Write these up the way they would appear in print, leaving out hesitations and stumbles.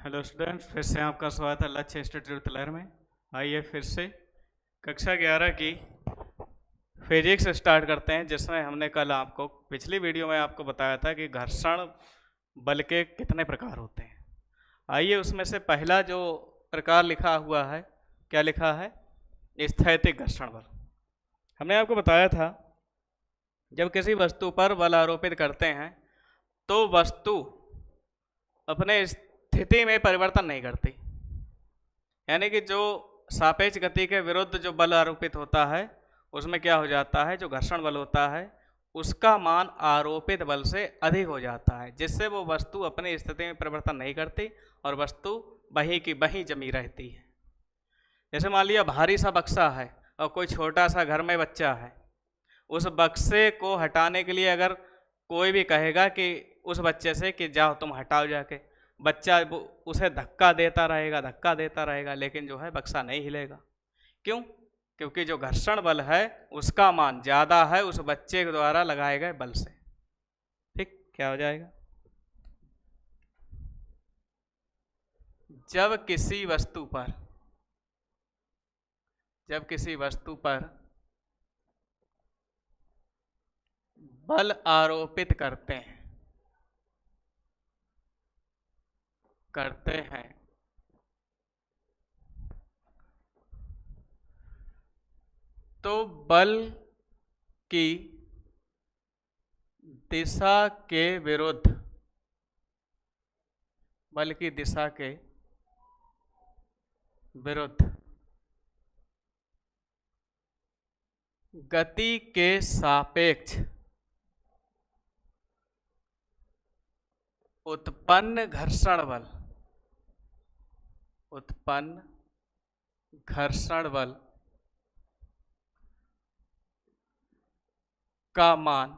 Hello students, फिर से आपका स्वागत है लक्ष्य इंस्टीट्यूट तलहर में। आइए फिर से कक्षा 11 की फिजिक्स स्टार्ट करते हैं, जिसमें हमने कल आपको पिछली वीडियो में आपको बताया था कि घर्षण बल के कितने प्रकार होते हैं। आइए उसमें से पहला जो प्रकार लिखा हुआ है, क्या लिखा है? स्थैतिक घर्षण बल। हमने आपको बताया था जब किसी वस्तु पर बल आरोपित करते हैं तो वस्तु अपने स्थिति में परिवर्तन नहीं करती, यानी कि जो सापेक्ष गति के विरुद्ध जो बल आरोपित होता है उसमें क्या हो जाता है, जो घर्षण बल होता है उसका मान आरोपित बल से अधिक हो जाता है, जिससे वो वस्तु अपनी स्थिति में परिवर्तन नहीं करती और वस्तु वहीं की वहीं जमी रहती है। जैसे मान लिया भारी सा बक्सा है और कोई छोटा सा घर में बच्चा है, उस बक्से को हटाने के लिए अगर कोई भी कहेगा कि उस बच्चे से कि जाओ तुम हटाओ जाके, बच्चा उसे धक्का देता रहेगा, लेकिन जो है बक्सा नहीं हिलेगा। क्यों? क्योंकि जो घर्षण बल है उसका मान ज़्यादा है उस बच्चे के द्वारा लगाए गए बल से। ठीक, क्या हो जाएगा? जब किसी वस्तु पर बल आरोपित करते हैं तो बल की दिशा के विरुद्ध गति के सापेक्ष उत्पन्न घर्षण बल का मान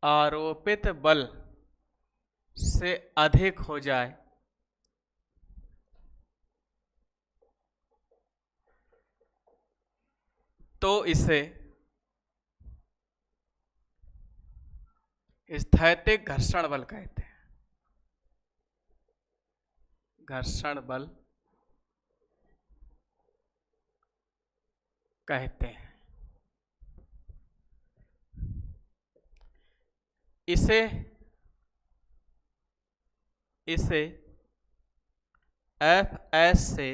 आरोपित बल से अधिक हो जाए तो इसे स्थैतिक घर्षण बल कहते हैं। घर्षण बल कहते हैं। इसे Fs से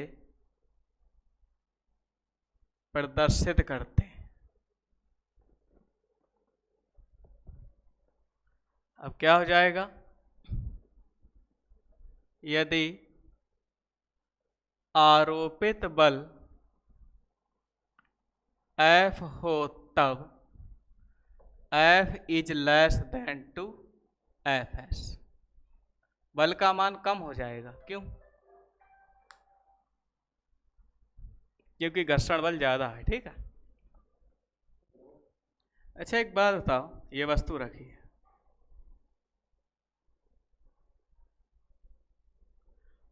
प्रदर्शित करते हैं। अब क्या हो जाएगा? यदि आरोपित बल F हो तब F is less than to Fs, बल का मान कम हो जाएगा। क्यों? क्योंकि घर्षण बल ज्यादा है। ठीक है। अच्छा, एक बात बताओ, ये वस्तु रखी है,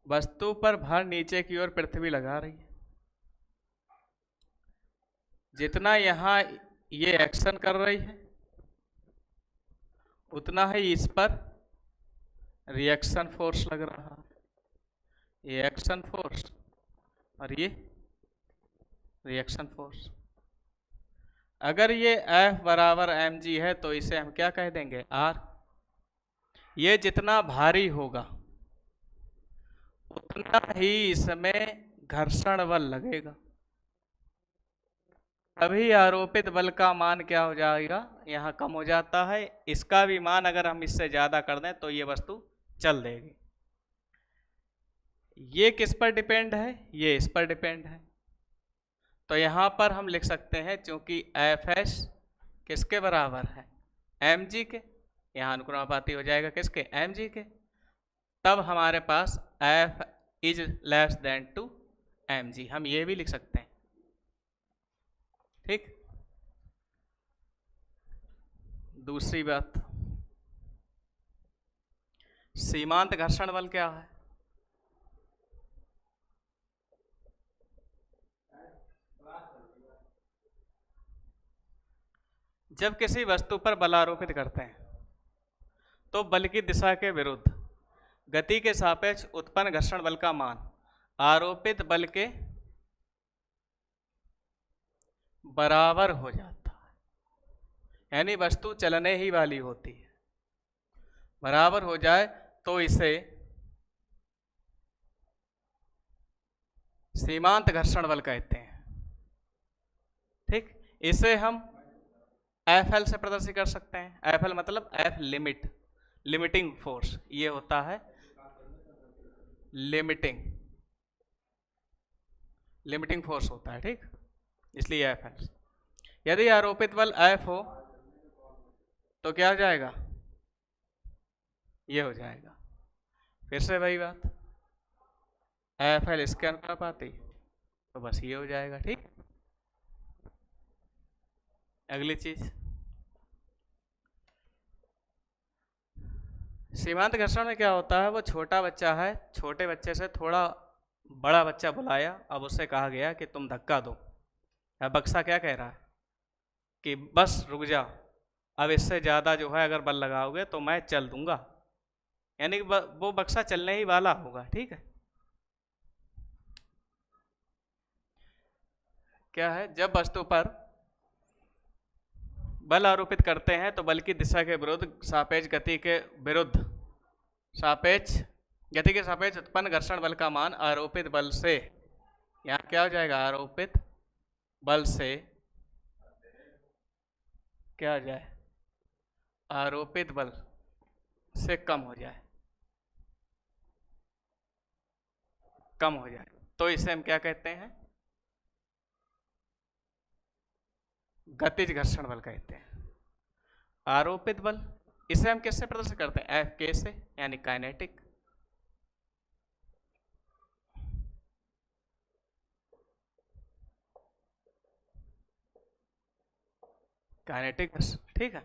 वस्तु पर भार नीचे की ओर पृथ्वी लगा रही है, जितना यहां ये एक्शन कर रही है उतना ही इस पर रिएक्शन फोर्स लग रहा है। ये एक्शन फोर्स और ये रिएक्शन फोर्स। अगर ये F बराबर mg है तो इसे हम क्या कह देंगे? R। ये जितना भारी होगा उतना ही इसमें घर्षण बल लगेगा, तभी आरोपित बल का मान क्या हो जाएगा? यहाँ कम हो जाता है। इसका भी मान अगर हम इससे ज्यादा कर दें तो ये वस्तु चल देगी। ये किस पर डिपेंड है? ये इस पर डिपेंड है। तो यहां पर हम लिख सकते हैं, चूंकि Fs किसके बराबर है? mg के, यहां अनुक्रमानुपाती हो जाएगा किसके? mg के। तब हमारे पास F is less than to mg, हम ये भी लिख सकते हैं। ठीक। दूसरी बात, सीमांत घर्षण बल क्या है? जब किसी वस्तु पर बल आरोपित करते हैं तो बल की दिशा के विरुद्ध गति के सापेक्ष उत्पन्न घर्षण बल का मान आरोपित बल के बराबर हो जाता है, यानी वस्तु चलने ही वाली होती है, बराबर हो जाए तो इसे सीमांत घर्षण बल कहते हैं। ठीक, इसे हम एफ से प्रदर्शित कर सकते हैं। एफ मतलब एफ लिमिट, लिमिटिंग फोर्स, ये होता है लिमिटिंग फोर्स होता है। ठीक, इसलिए एफ। यदि आरोपित बल एफ हो तो क्या हो जाएगा, ये हो जाएगा। फिर से वही बात, एफ एल इसके अनुपाती, तो बस ये हो जाएगा। ठीक, अगली चीज, सीमांत घर्षण में क्या होता है, वो छोटा बच्चा है, छोटे बच्चे से थोड़ा बड़ा बच्चा बुलाया, अब उससे कहा गया कि तुम धक्का दो। अब बक्सा क्या कह रहा है कि बस रुक जाओ, अब इससे ज़्यादा जो है अगर बल लगाओगे तो मैं चल दूंगा, यानी वो बक्सा चलने ही वाला होगा। ठीक है, क्या है, जब वस्तु पर बल आरोपित करते हैं तो बल की दिशा के विरुद्ध सापेक्ष गति के विरुद्ध सापेक्ष गति के सापेक्ष उत्पन्न घर्षण बल का मान आरोपित बल से, यहाँ क्या हो जाएगा, आरोपित बल से क्या हो जाए, आरोपित बल से कम हो जाए, कम हो जाए, तो इसे हम क्या कहते हैं, गतिज घर्षण बल कहते हैं। आरोपित बल इसे हम किससे प्रदर्शित करते हैं, एफ के से, यानी काइनेटिक। काइनेटिक, ठीक है।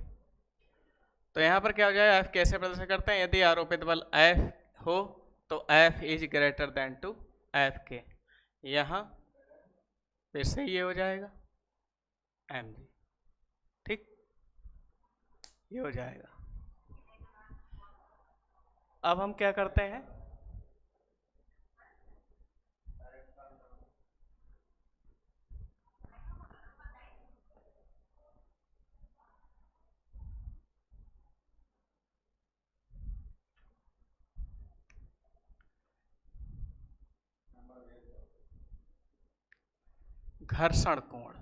तो यहां पर क्या हो जाएगा, एफ कैसे प्रदर्शित करते हैं, यदि आरोपित बल एफ हो तो F is greater than to F के, यहां फिर से ये हो जाएगा एम जी। ठीक, ये हो जाएगा। अब हम क्या करते हैं, घर्षण कोण,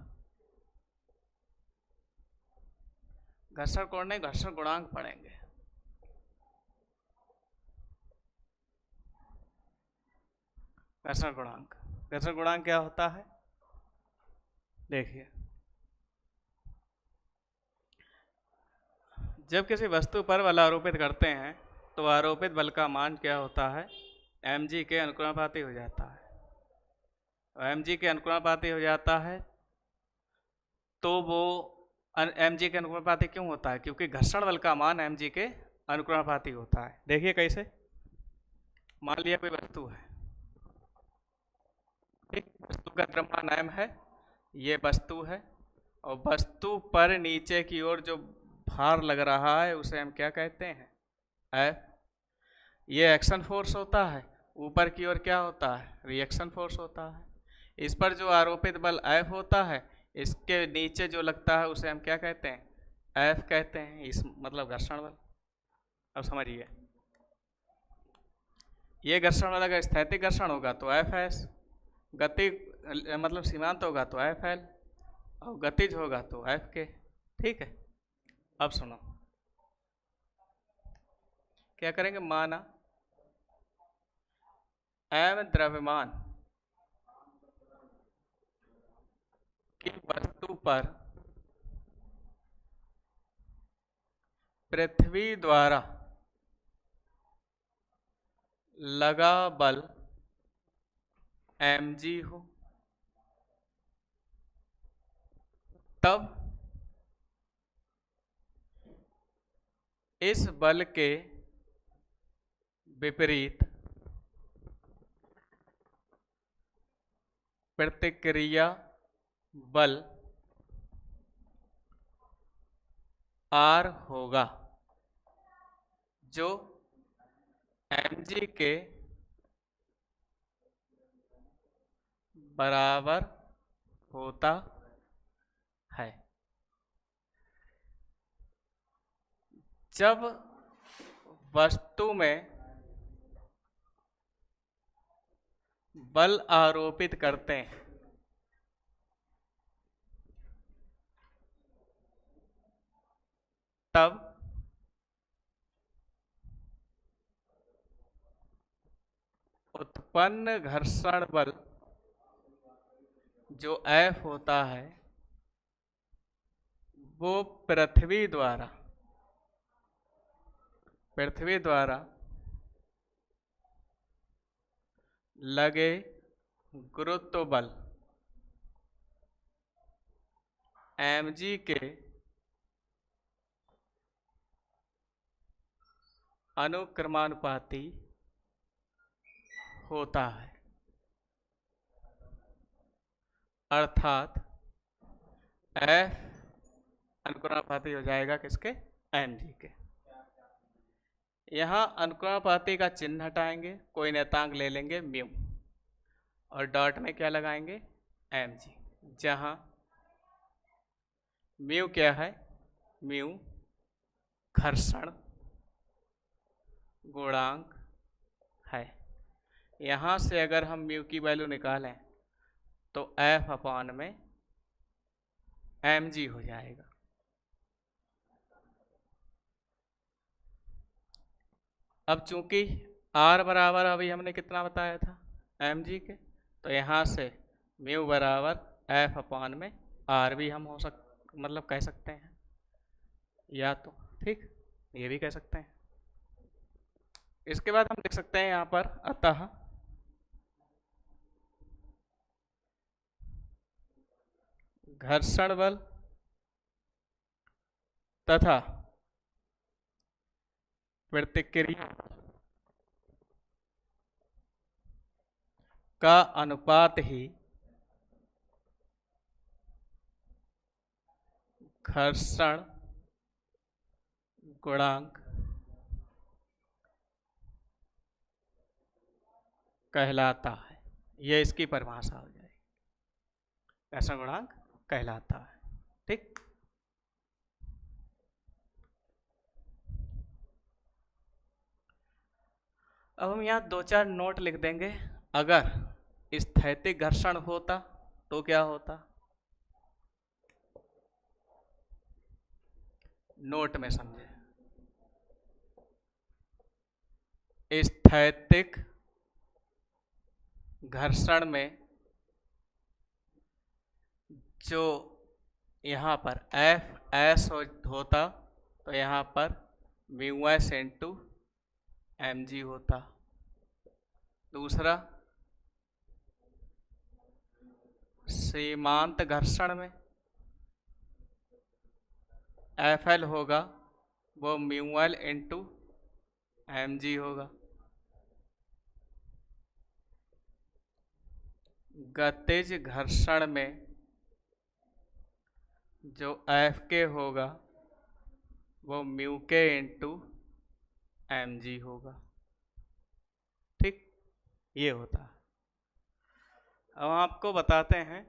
घर्षण कोण नहीं, घर्षण गुणांक पढ़ेंगे। घर्षण गुणांक, घर्षण गुणांक क्या होता है, देखिए, जब किसी वस्तु पर बल आरोपित करते हैं तो आरोपित बल का मान क्या होता है, mg के अनुक्रमानुपाती हो जाता है। mg के अनुक्रमानुपाती हो जाता है तो वो mg के अनुक्रमानुपाती क्यों होता है, क्योंकि घर्षण बल का मान mg के अनुक्रमानुपाती होता है। देखिए कैसे, मान लिया कोई वस्तु है, ठीक, वस्तु का द्रव्यमान m है, ये वस्तु है, और वस्तु पर नीचे की ओर जो भार लग रहा है उसे हम क्या कहते हैं, एफ। ये एक्शन फोर्स होता है, ऊपर की ओर क्या होता है, रिएक्शन फोर्स होता है। इस पर जो आरोपित बल एफ होता है, इसके नीचे जो लगता है उसे हम क्या कहते हैं, एफ कहते हैं, इस मतलब घर्षण बल। अब समझिए, ये घर्षण बल अगर स्थैतिक घर्षण होगा तो एफ एस, गति मतलब सीमांत होगा तो एफ एल, और गतिज होगा तो एफ के। ठीक है, अब सुनो क्या करेंगे, माना एम द्रव्यमान की वस्तु पर पृथ्वी द्वारा लगा बल mg हो, तब इस बल के विपरीत प्रतिक्रिया बल R होगा, जो mg के बराबर होता है। जब वस्तु में बल आरोपित करते हैं तब उत्पन्न घर्षण बल जो F होता है वो पृथ्वी द्वारा लगे गुरुत्व बल mg के अनुक्रमानुपाती होता है। अर्थात F अनुक्रमानुपाती हो जाएगा किसके? mg के। यहाँ अनुक्रमानुपाती का चिन्ह हटाएंगे, कोई नियतांक ले लेंगे म्यू और डॉट में क्या लगाएंगे? mg, जहाँ म्यू क्या है? म्यू घर्षण गुणांक है। यहाँ से अगर हम म्यू की वैल्यू निकालें तो F अपॉन में mg हो जाएगा। अब चूंकि R बराबर अभी हमने कितना बताया था? mg के, तो यहाँ से म्यू बराबर F अपॉन में R भी हम मतलब कह सकते हैं, या तो ठीक ये भी कह सकते हैं। इसके बाद हम लिख सकते हैं यहाँ पर अतः घर्षण बल तथा प्रतिक्रिया का अनुपात ही घर्षण गुणांक कहलाता है। यह इसकी परिभाषा हो जाएगी, घर्षण गुणांक कहलाता है। ठीक, अब हम यहाँ 2-4 नोट लिख देंगे। अगर स्थैतिक घर्षण होता तो क्या होता? नोट में समझे। स्थैतिक घर्षण में जो यहाँ पर Fs होता तो यहाँ पर μs इंटू mg होता। दूसरा, सीमांत घर्षण में Fl होगा वो μl इंटू mg होगा। गतिज घर्षण में जो Fk होगा वो μk इंटू mg होगा। ठीक, ये होता है। अब आपको बताते हैं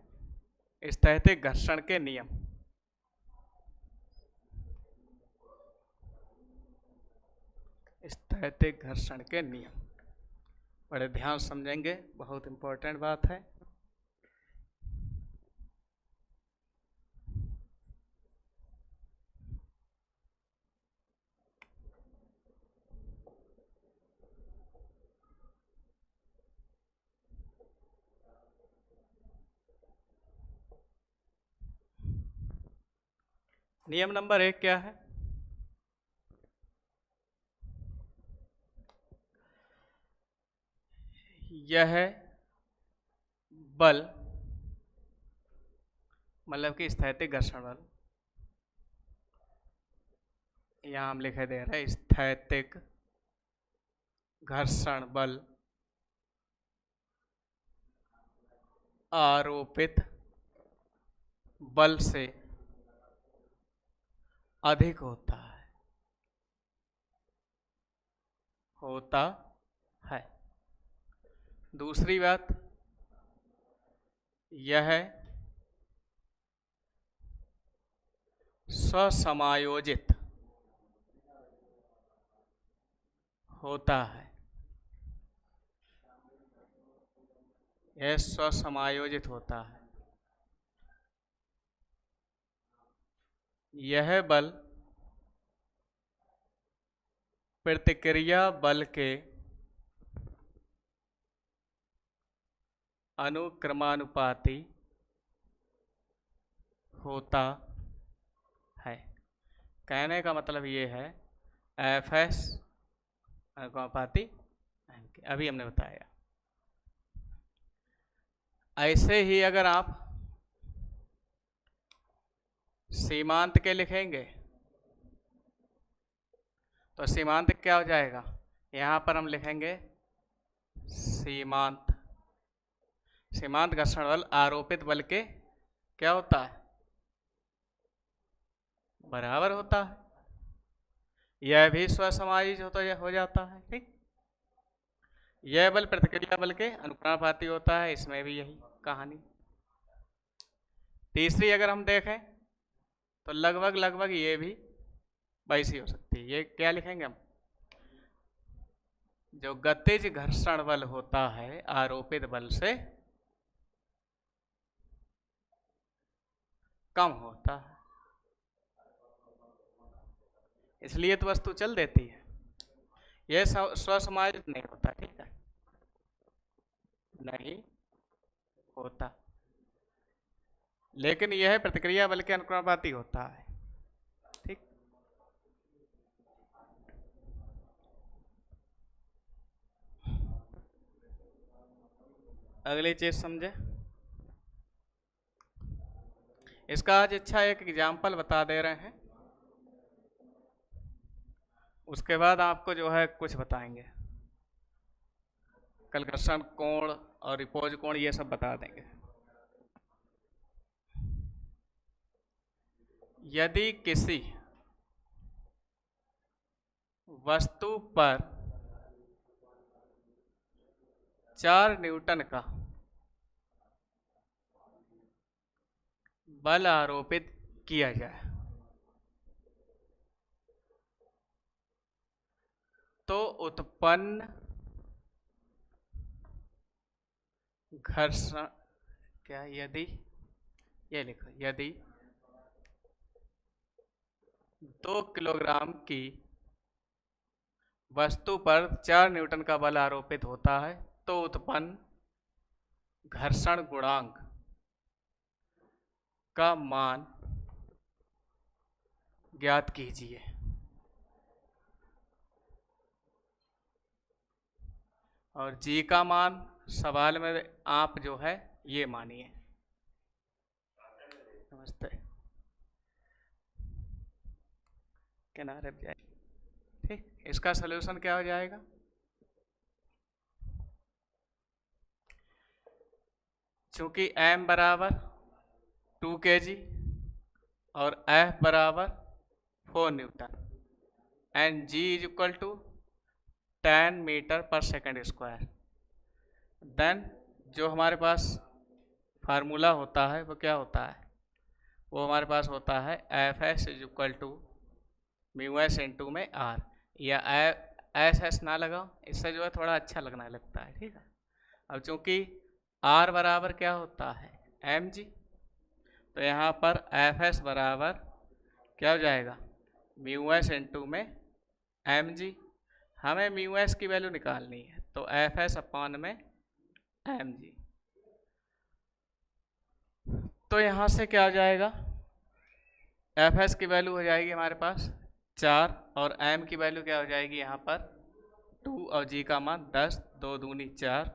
स्थैतिक घर्षण के नियम। स्थैतिक घर्षण के नियम बड़े ध्यान समझेंगे, बहुत इंपॉर्टेंट बात है। नियम नंबर 1 क्या है? यह बल मतलब कि स्थैतिक घर्षण बल, यहां हम लिखे दे रहे हैं स्थैतिक घर्षण बल आरोपित बल से अधिक होता है। होता है। दूसरी बात यह स्वसमायोजित होता है। यह स्वसमायोजित होता है। यह बल प्रतिक्रिया बल के अनुक्रमानुपाती होता है। कहने का मतलब ये है एफ एस अनुक्रमानुपाती, अभी हमने बताया। ऐसे ही अगर आप सीमांत के लिखेंगे तो सीमांत क्या हो जाएगा, यहां पर हम लिखेंगे सीमांत। सीमांत घर्षण बल आरोपित बल के क्या होता है, बराबर होता है। यह भी स्वसमायोजित हो जाता है। ठीक, यह बल प्रतिक्रिया बल के अनुक्रमानुपाती होता है, इसमें भी यही कहानी। तीसरी अगर हम देखें तो लगभग ये भी वैसी हो सकती है। ये क्या लिखेंगे हम, जो गतिज घर्षण बल होता है आरोपित बल से कम होता है, इसलिए तो वस्तु चल देती है। यह स्वसमायोजित नहीं होता। ठीक है, नहीं होता, लेकिन यह प्रतिक्रिया बल के अनुक्रमानुपाती होता है। ठीक, अगली चीज समझे। इसका आज अच्छा एक एग्जाम्पल बता दे रहे हैं, उसके बाद आपको जो है कुछ बताएंगे, कल घर्षण कोण और रिपोज कोण ये सब बता देंगे। यदि किसी वस्तु पर 4 न्यूटन का बल आरोपित किया जाए तो उत्पन्न घर्षण क्या, यदि ये लिखो, यदि 2 किलोग्राम की वस्तु पर 4 न्यूटन का बल आरोपित होता है तो उत्पन्न घर्षण गुणांक का मान ज्ञात कीजिए। और जी का मान सवाल में आप जो है ये मानिए। नमस्ते, किनारे पे जाए। ठीक, इसका सलूशन क्या हो जाएगा, चूंकि m बराबर 2 kg और F बराबर 4 newton and G is equal to 10 metre पर सेकेंड स्क्वायर, देन जो हमारे पास फार्मूला होता है वो क्या होता है, वो हमारे पास होता है F S is equal to mu S into में आर, या एस एस ना लगाओ, इससे जो है थोड़ा अच्छा लगने लगता है। ठीक है, अब चूंकि आर बराबर क्या होता है एम जी, तो यहाँ पर एफ एस बराबर क्या हो जाएगा म्यू एस इंटू में एम जी। हमें म्यू एस की वैल्यू निकालनी है तो एफ एस अपॉन में एम जी। तो यहाँ से क्या हो जाएगा, एफ एस की वैल्यू हो जाएगी हमारे पास 4 और एम की वैल्यू क्या हो जाएगी यहाँ पर 2 और जी का मान 10, 2 दूनी 4,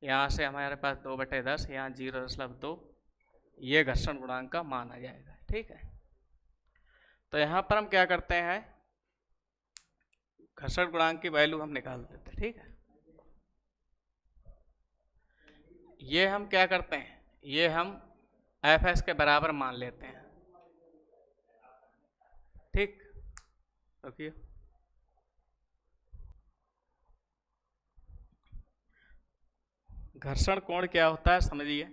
यहाँ से हमारे पास 2/10, यहाँ 0.2, ये घर्षण गुणांक का मान आ जाएगा। ठीक है, तो यहाँ पर हम क्या करते हैं, घर्षण गुणांक की वैल्यू हम निकाल देते हैं। ठीक है, ये हम क्या करते हैं, ये हम एफ एस के बराबर मान लेते हैं। ठीक, ओके, घर्षण कोण क्या होता है समझिए।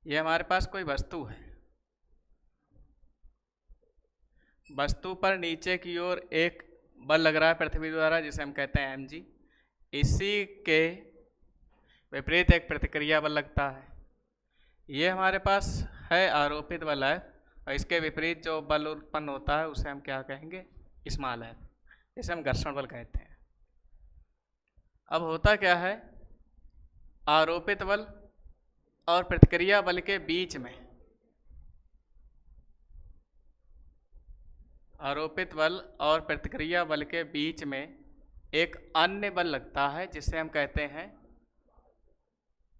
ये हमारे पास कोई वस्तु है, वस्तु पर नीचे की ओर एक बल लग रहा है पृथ्वी द्वारा जिसे हम कहते हैं mg। इसी के विपरीत एक प्रतिक्रिया बल लगता है। ये हमारे पास है आरोपित बल है, और इसके विपरीत जो बल उत्पन्न होता है उसे हम क्या कहेंगे, स्मॉल है, इसे हम घर्षण बल कहते हैं। अब होता क्या है, आरोपित बल और प्रतिक्रिया बल के बीच में, आरोपित बल और प्रतिक्रिया बल के बीच में एक अन्य बल लगता है जिसे हम कहते हैं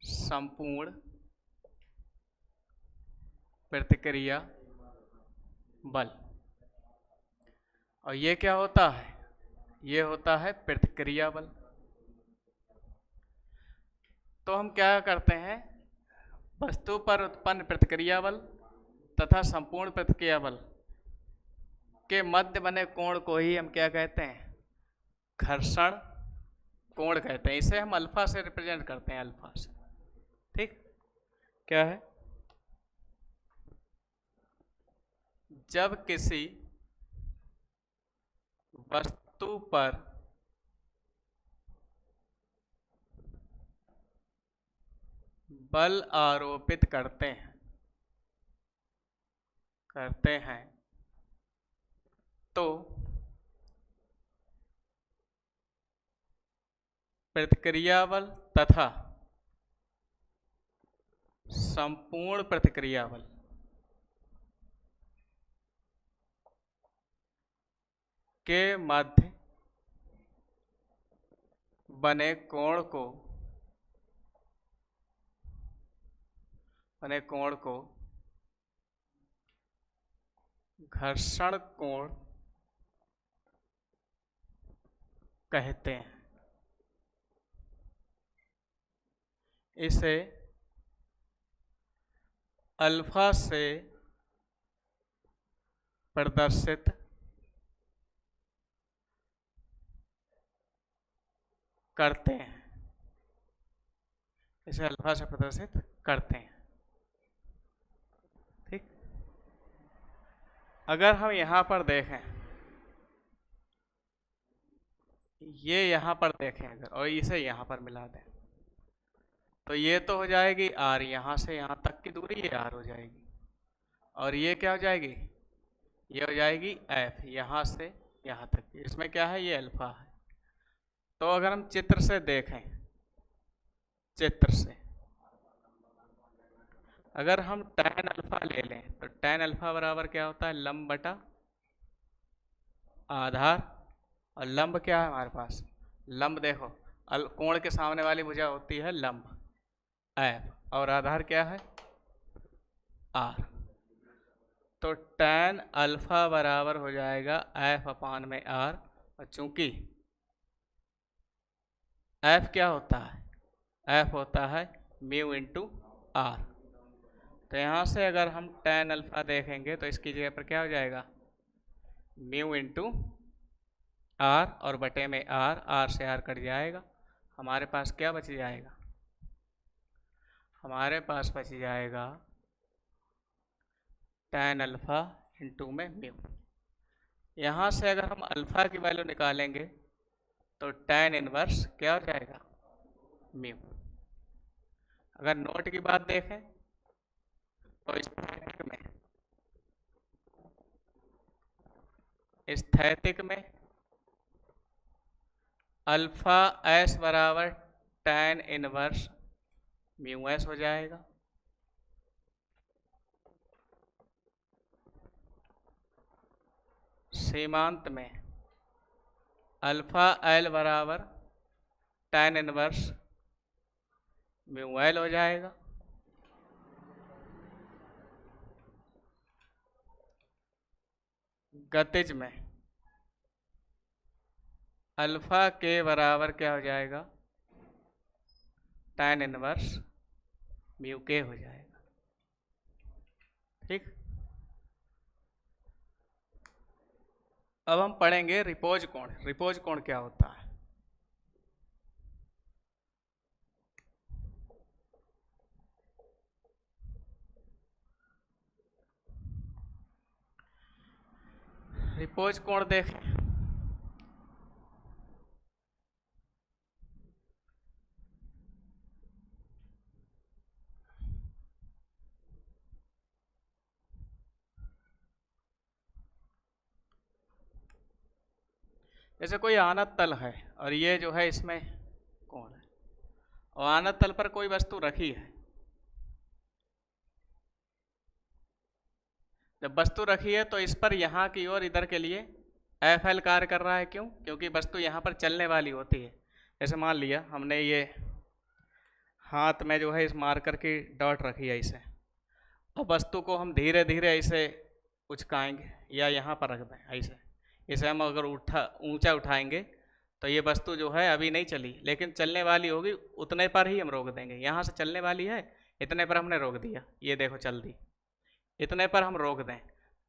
संपूर्ण प्रतिक्रिया बल। और ये क्या होता है, ये होता है प्रतिक्रिया बल। तो हम क्या करते हैं, वस्तु पर उत्पन्न प्रतिक्रिया बल तथा संपूर्ण प्रतिक्रिया बल के मध्य बने कोण को ही हम क्या कहते हैं, घर्षण कोण कहते हैं। इसे हम अल्फा से रिप्रेजेंट करते हैं, अल्फा से। ठीक, क्या है, जब किसी वस्तु पर बल आरोपित करते हैं तो प्रतिक्रिया बल तथा संपूर्ण प्रतिक्रिया बल के मध्य बने कोण को घर्षण कोण कहते हैं। इसे अल्फा से प्रदर्शित करते हैं, इसे अल्फा से प्रदर्शित करते हैं। ठीक, अगर हम यहां पर देखें, ये यहां पर देखें अगर, और इसे यहां पर मिला दें, तो ये तो हो जाएगी r, यहां से यहां तक की दूरी ये r हो जाएगी, और ये क्या हो जाएगी, ये हो जाएगी f, यहां से यहां तक की। इसमें क्या है, ये अल्फा है। तो अगर हम चित्र से देखें, चित्र से अगर हम tan अल्फा ले लें तो tan अल्फा बराबर क्या होता है, लंब बटा आधार। और लंब क्या है हमारे पास, लंब देखो कोण के सामने वाली भुजा होती है लंब f, और आधार क्या है r। तो tan अल्फा बराबर हो जाएगा f अपान में r, और चूंकि f क्या होता है, f होता है म्यू इंटू r, तो यहाँ से अगर हम tan अल्फा देखेंगे तो इसकी जगह पर क्या हो जाएगा, म्यू इंटू r, और बटे में r, r से r कट जाएगा, हमारे पास क्या बच जाएगा, हमारे पास बच जाएगा tan अल्फा इंटू में म्यू। यहाँ से अगर हम अल्फा की वैल्यू निकालेंगे तो tan इनवर्स क्या हो जाएगा, म्यू। अगर नोट की बात देखें तो स्थैतिक में अल्फा एस बराबर tan इनवर्स म्यू एस हो जाएगा। सीमांत में अल्फा एल बराबर tan इनवर्स म्यू एल हो जाएगा। गतिज में अल्फा के बराबर क्या हो जाएगा, tan इनवर्स म्यू के हो जाएगा। ठीक, अब हम पढ़ेंगे रिपोज कोण। रिपोज कोण क्या होता है, रिपोज कोण देखें, जैसे कोई आनत तल है और ये जो है इसमें कोण है, और आनत तल पर कोई वस्तु रखी है। जब वस्तु रखी है तो इस पर यहाँ की ओर इधर के लिए एफ एल कार्य कर रहा है। क्यों? क्योंकि वस्तु यहाँ पर चलने वाली होती है। जैसे मान लिया हमने ये हाथ में जो है इस मार्कर की डॉट रखी है इसे, अब वस्तु को हम धीरे धीरे इसे उचकाएंगे या यहाँ पर रख दें ऐसे, इसे हम अगर ऊंचा उठाएंगे तो ये वस्तु जो है अभी नहीं चली, लेकिन चलने वाली होगी, उतने पर ही हम रोक देंगे। यहाँ से चलने वाली है, इतने पर हमने रोक दिया, ये देखो चल दी, इतने पर हम रोक दें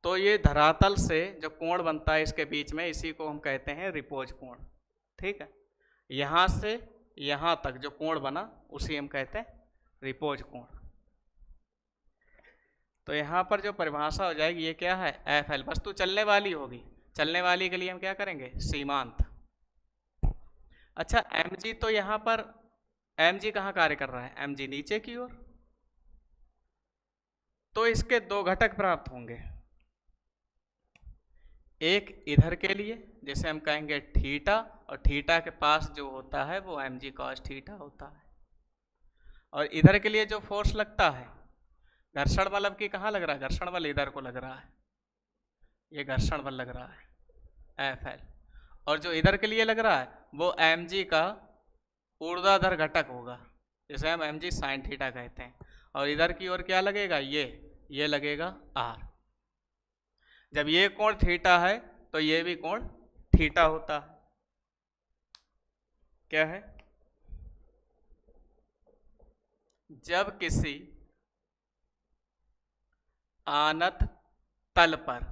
तो ये धरातल से जो कोण बनता है इसके बीच में, इसी को हम कहते हैं रिपोज कोण। ठीक है, यहाँ से यहाँ तक जो कोण बना उसी हम कहते हैं रिपोज कोण। तो यहाँ पर जो परिभाषा हो जाएगी ये क्या है, एफ एल। वस्तु चलने वाली होगी, चलने वाली के लिए हम क्या करेंगे, सीमांत। अच्छा, एम जी, तो यहाँ पर एम जी कहाँ कार्य कर रहा है, एम जी नीचे की ओर, तो इसके दो घटक प्राप्त होंगे। एक इधर के लिए जैसे हम कहेंगे थीटा, और थीटा के पास जो होता है वो एम जी कॉस थीटा होता है। और इधर के लिए जो फोर्स लगता है, घर्षण बल अब की कहाँ लग रहा है, घर्षण बल इधर को लग रहा है, ये घर्षण बल लग रहा है एफ एल। और जो इधर के लिए लग रहा है वो एम जी का ऊर्ध्वाधर घटक होगा, जिसे हम एम जी साइन थीटा कहते हैं। और इधर की ओर क्या लगेगा, ये लगेगा आर। जब ये कोण थीटा है तो ये भी कोण थीटा होता है। क्या है, जब किसी आनत तल पर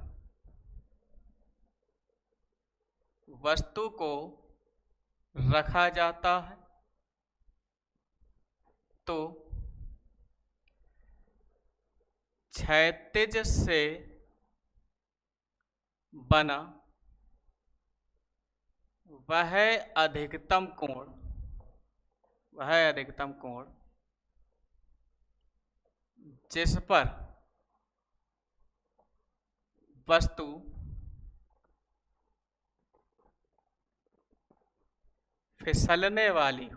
वस्तु को रखा जाता है तो क्षैतिज से बना वह अधिकतम कोण जिस पर वस्तु फिसलने वाली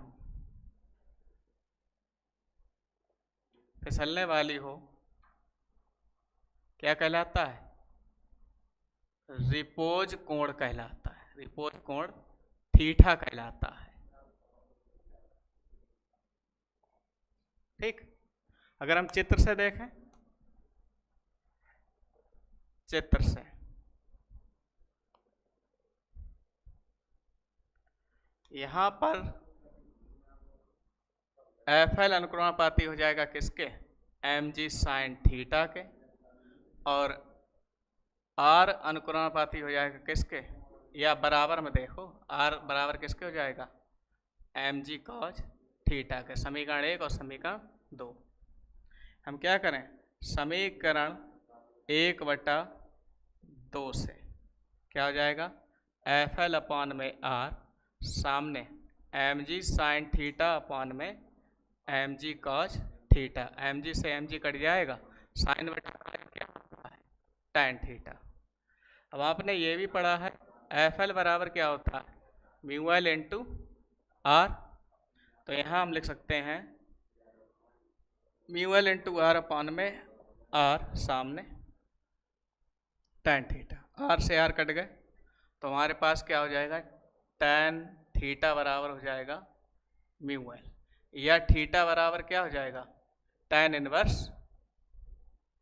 हो क्या कहलाता है, रिपोज कोण कहलाता है। रिपोज कोण थीटा कहलाता है। ठीक, अगर हम चित्र से देखें, चित्र से यहां पर एफ एल अनुक्रमानुपाती हो जाएगा किसके, एम जी साइन थीटा के, और आर अनुक्रमानुपाती हो जाएगा किसके, या बराबर में देखो आर बराबर किसके हो जाएगा, एम जी कॉस थीटा के। समीकरण 1 और समीकरण 2। हम क्या करें, समीकरण 1/2 से क्या हो जाएगा, एफ एल अपॉन में आर, सामने M G sine theta upon में M G cos theta. M G से एम जी कट जाएगा, साइन बटा क्या होता है, टैन थीटा। अब आपने ये भी पढ़ा है एफ एल बराबर क्या होता है, म्यू एल इंटू आर। तो यहाँ हम लिख सकते हैं mu L into R upon में आर, सामने टैन थीटा। आर से आर कट गए तो हमारे पास क्या हो जाएगा, टैन थीटा बराबर हो जाएगा म्यू एल, या थीटा बराबर क्या हो जाएगा, टैन इनवर्स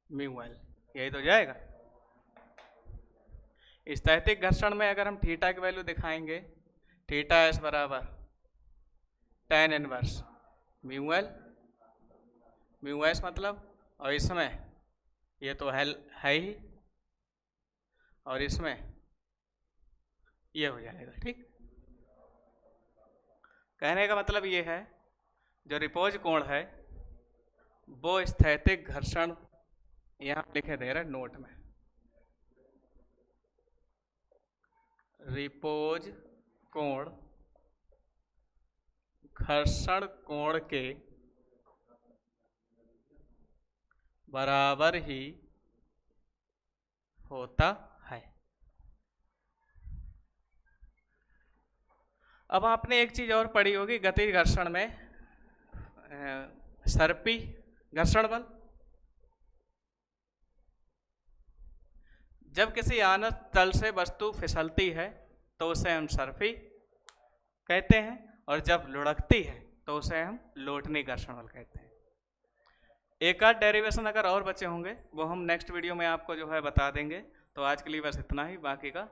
म्यू एल। यही तो जाएगा। स्थैतिक घर्षण में अगर हम थीटा की वैल्यू दिखाएंगे, थीटा एस बराबर tan inverse mu L, mu S मतलब, और इसमें ये तो है ही, और इसमें ये हो जाएगा। ठीक, कहने का मतलब ये है जो रिपोज कोण है वो स्थैतिक घर्षण यहाँ लिखे दे रहे नोट में, रिपोज कोण घर्षण कोण के बराबर ही होता है। अब आपने एक चीज और पढ़ी होगी गति घर्षण में, सर्पी घर्षण बल। जब किसी आनत तल से वस्तु फिसलती है तो उसे हम सर्पी कहते हैं, और जब लुढ़कती है तो उसे हम लोटनी घर्षण बल कहते हैं। एक आध डेरिवेशन अगर और बचे होंगे वो हम नेक्स्ट वीडियो में आपको जो है बता देंगे। तो आज के लिए बस इतना ही, बाकी का